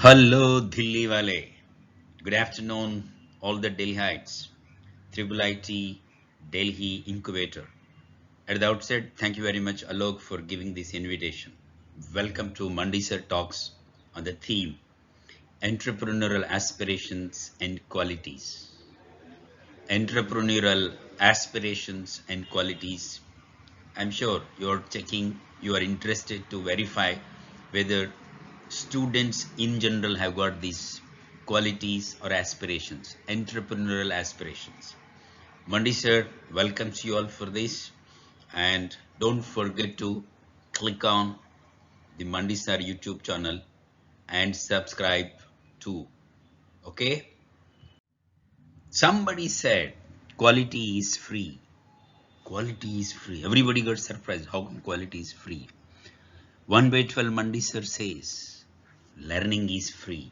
Hello, Delhi Wale. Good afternoon, all the Delhiites. Triple IT Delhi Incubator. At the outset, thank you very much, Alok, for giving this invitation. Welcome to Mandisar Talks on the theme Entrepreneurial Aspirations and Qualities. Entrepreneurial Aspirations and Qualities. I'm sure you're checking, you are interested to verify whether students in general have got these qualities or aspirations, entrepreneurial aspirations. Mandi sir welcomes you all for this, and don't forget to click on the Mandi sir YouTube channel and subscribe too. Okay? Somebody said quality is free. Quality is free. Everybody got surprised. How come quality is free? 1/12 Mandi sir says learning is free.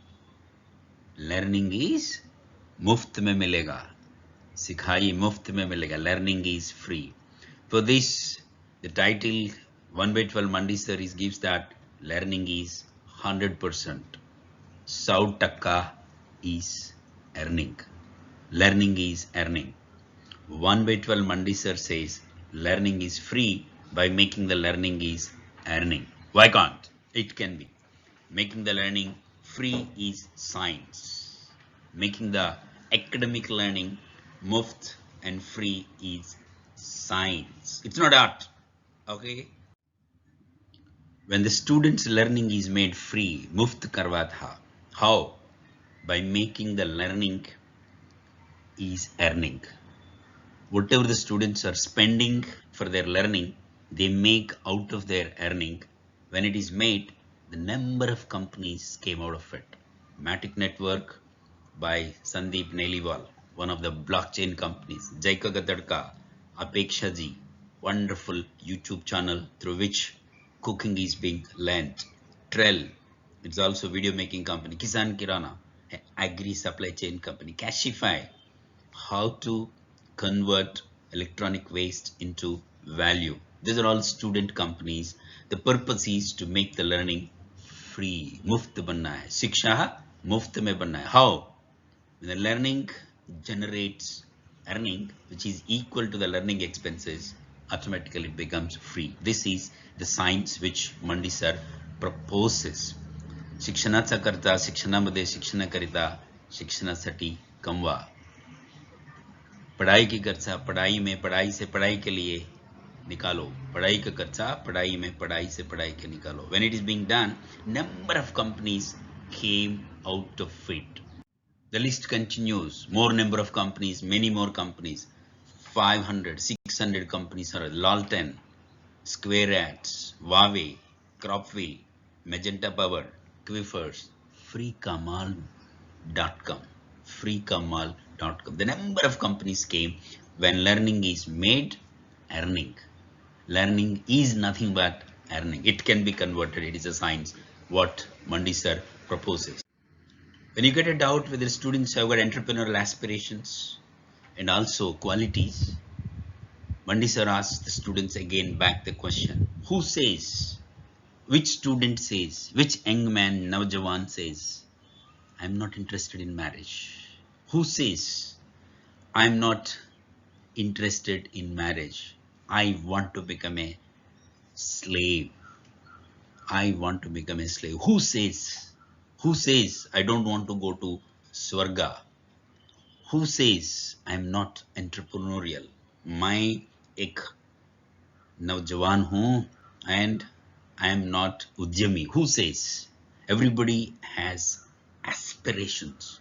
Learning is मुफ्त में मिलेगा. सिखाई मुफ्त में मिलेगा. Learning is free. For this, the title 1/12 Mandi sir gives that learning is 100%. 100% is earning. Learning is earning. 1/12 Mandi sir says learning is free by making the learning is earning. Why can't? It can be. Making the learning free is science. Making the academic learning muft and free is science. It's not art. Okay. When the student's learning is made free, muft karwa tha. How? By making the learning is earning. Whatever the students are spending for their learning, they make out of their earning. When it is made, the number of companies came out of it. Matic Network by Sandeep Nailiwal, one of the blockchain companies. Jaika Gadadka, Apeksha ji, wonderful YouTube channel through which cooking is being learned. Trell, it's also video making company. Kisan Kirana, agri supply chain company. Cashify, how to convert electronic waste into value. These are all student companies. The purpose is to make the learning free. Muft banna hai. Shiksha muft mein banna hai. How? When the learning generates earning, which is equal to the learning expenses, automatically it becomes free. This is the science which Mandi sir proposes. शिक्षणाचा करता शिक्षणामध्ये शिक्षणाकरिता शिक्षणासाठी कमवा. पढ़ाई की खर्चा पढ़ाई में, पढ़ाई से पढ़ाई के लिए निकालो. पढ़ाई का खर्चा पढ़ाई में, पढ़ाई से पढ़ाई के निकालो. When it is being done, number of companies came out of it. The list continues. More number of companies, many more companies. 500, 600 companies are Lalten, Square Ads, Huawei, Cropwheel, Magenta Power, Quifers, freekamal.com. freekamal.com. The number of companies came when learning is made, earning. Learning is nothing but earning. It can be converted. It is a science. What Mandi sir proposes. When you get a doubt whether students have got entrepreneurial aspirations and also qualities, Mandi sir asks the students again back the question, who says, which student says, which young man, Navjawan says, I'm not interested in marriage? Who says, I'm not interested in marriage? I want to become a slave. I want to become a slave. Who says? Who says I don't want to go to Swarga? Who says I'm not entrepreneurial? मैं एक नौजवान हूँ and I am not उद्यमी. Who says? Everybody has aspirations.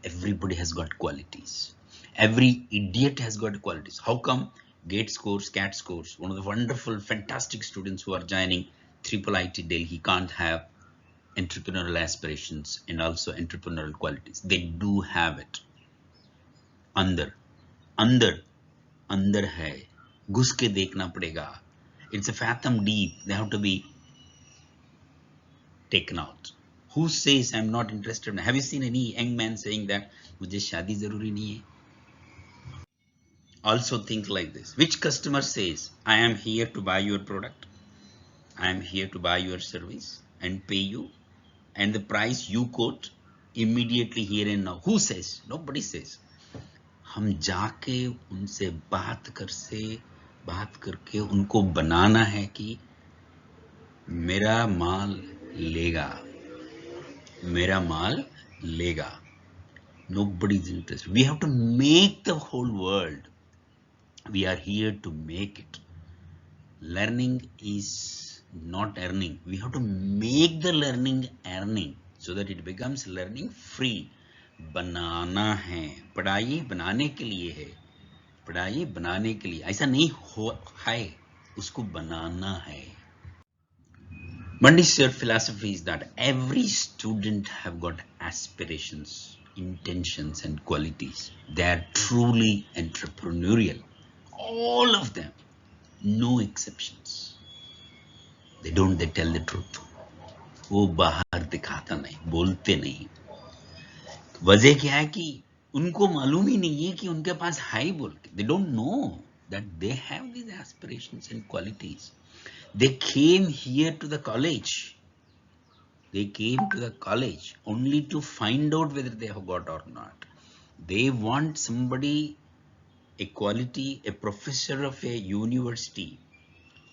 Everybody has got qualities. Every idiot has got qualities. How come GATE scores, CAT scores, one of the wonderful, fantastic students who are joining Triple IT Delhi can't have entrepreneurial aspirations and also entrepreneurial qualities? They do have it. अंदर है, घुस के देखना पड़ेगा. It's a fathom deep. They have to be taken out. Who says I'm not interested? Have you seen any young man saying that मुझे शादी जरूरी नहीं है? Also think like this. Which customer says I am here to buy your product? I am here to buy your service and pay you. and the price you quote immediately here and now. Who says? Nobody says. हम जाके उनसे बात करके उनको बनाना है कि मेरा माल लेगा. Nobody is interested. We have to make the whole world. We are here to make it. Learning is not earning. We have to make the learning earning so that it becomes learning free. बनाना है, पढ़ाई बनाने के लिए है, पढ़ाई बनाने के लिए, ऐसा नहीं है, उसको बनाना है. Mondi's philosophy is that every student have got aspirations, intentions and qualities. They are truly entrepreneurial. All of them, no exceptions. They tell the truth. वो बाहर दिखाता नहीं, बोलते नहीं. वजह क्या है कि उनको मालूम ही नहीं है कि उनके पास है बोल के. They don't know that they have these aspirations and qualities. They came here to the college. They came to the college only to find out whether they have got or not. They want somebody, a quality, a professor of a university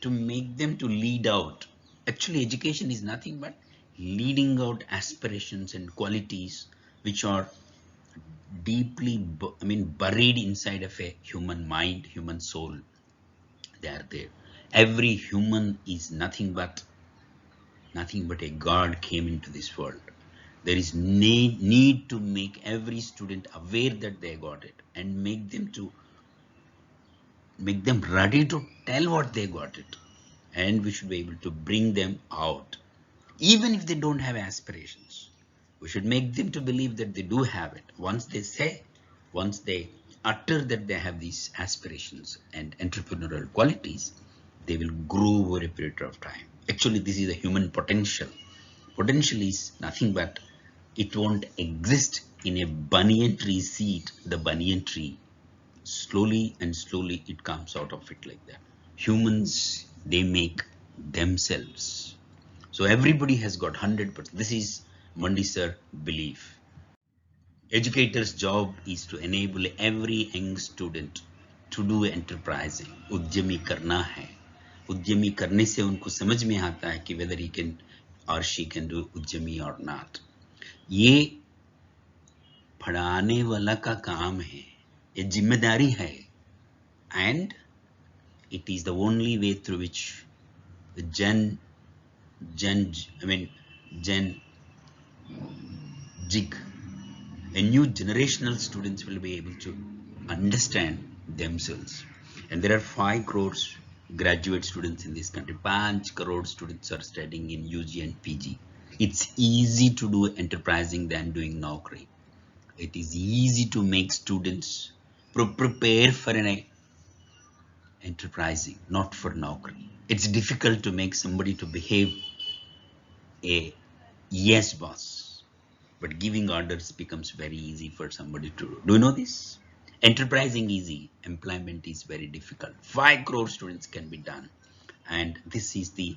to make them to lead out. Actually, education is nothing but leading out aspirations and qualities which are deeply, buried inside of a human mind, human soul. They are there. Every human is nothing but a God came into this world. There is need to make every student aware that they got it and make them ready to tell what they got it. And we should be able to bring them out. Even if they don't have aspirations, we should make them to believe that they do have it. Once they utter that they have these aspirations and entrepreneurial qualities, they will grow over a period of time. Actually, this is a human potential. Potential is nothing but it won't exist in a banyan tree seed. The banyan tree, slowly and slowly it comes out of it like that. Humans, they make themselves. So everybody has got 100%. This is Mondi's belief. Educator's job is to enable every young student to do enterprising. उद्यमी करना है. उद्यमी करने से उनको समझ में आता है कि whether he can or she can do उद्यमी or not. ये पढ़ाने वाला का काम है, ये जिम्मेदारी है, and it is the only way through which the Gen Zig, a new generational students will be able to understand themselves. And there are 5 crores graduate students in this country. 5 crore students are studying in UG and PG. It's easy to do enterprising than doing Naukri. It is easy to make students prepare for an enterprising, not for Naukri. It's difficult to make somebody to behave a yes boss, but giving orders becomes very easy for somebody to do. Do you know this? Enterprising easy, employment is very difficult. 5 crore students can be done, and this is the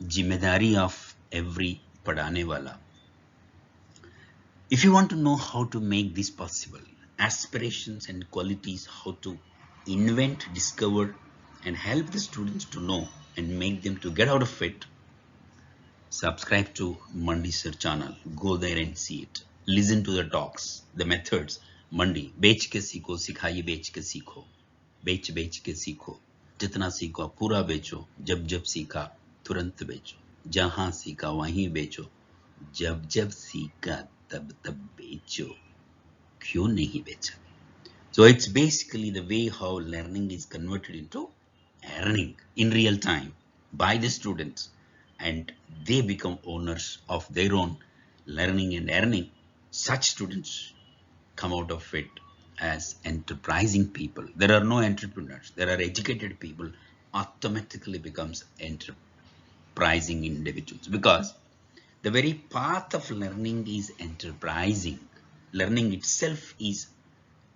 jimmedari of every padhane wala. If you want to know how to make this possible, aspirations and qualities, how to invent, discover, and help the students to know and make them to get out of it, subscribe to Mandi Sir channel. Go there and see it. Listen to the talks, the methods. Mandi, बेच के सीखो, सिखाइए बेच के सीखो, बेच के सीखो, जितना सीखो पूरा बेचो, जब सीखा तुरंत बेचो, जहां सीखा वहीं बेचो, जब सीखा तब बेचो, क्यों नहीं बेचा? So it's basically the way how learning is converted into earning in real time by the students, and they become owners of their own learning and earning. Such students come out of it as enterprising people. There are no entrepreneurs. There are educated people automatically becomes enterprising individuals, because the very path of learning is enterprising. Learning itself is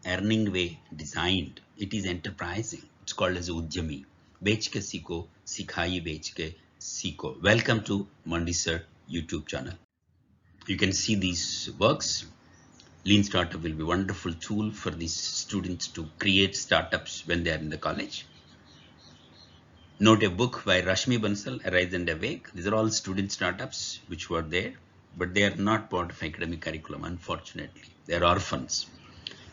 earning way designed. It is enterprising. It's called as उद्यमी. बेच के सीखो, सिखाइए बेच के सीखो. Welcome to Mandi Sir YouTube channel. You can see these works. Lean Startup will be a wonderful tool for these students to create startups when they are in the college. Note a book by Rashmi Bansal, Arise and Awake. These are all student startups which were there, but they are not part of academic curriculum, unfortunately. They are orphans.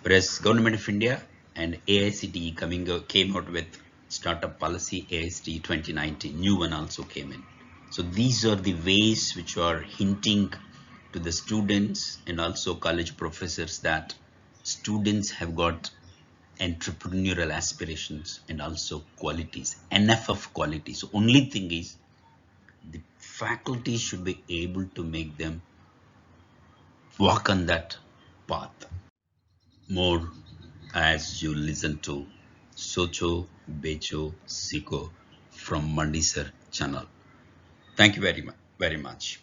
Whereas Government of India and AICTE came out with startup policy AICTE 2019. New one also came in. So these are the ways which are hinting to the students and also college professors that students have got entrepreneurial aspirations and also qualities, enough of qualities. So only thing is the faculty should be able to make them walk on that path. More as you listen to Socho Becho Siko from Mandisar channel. Thank you very much.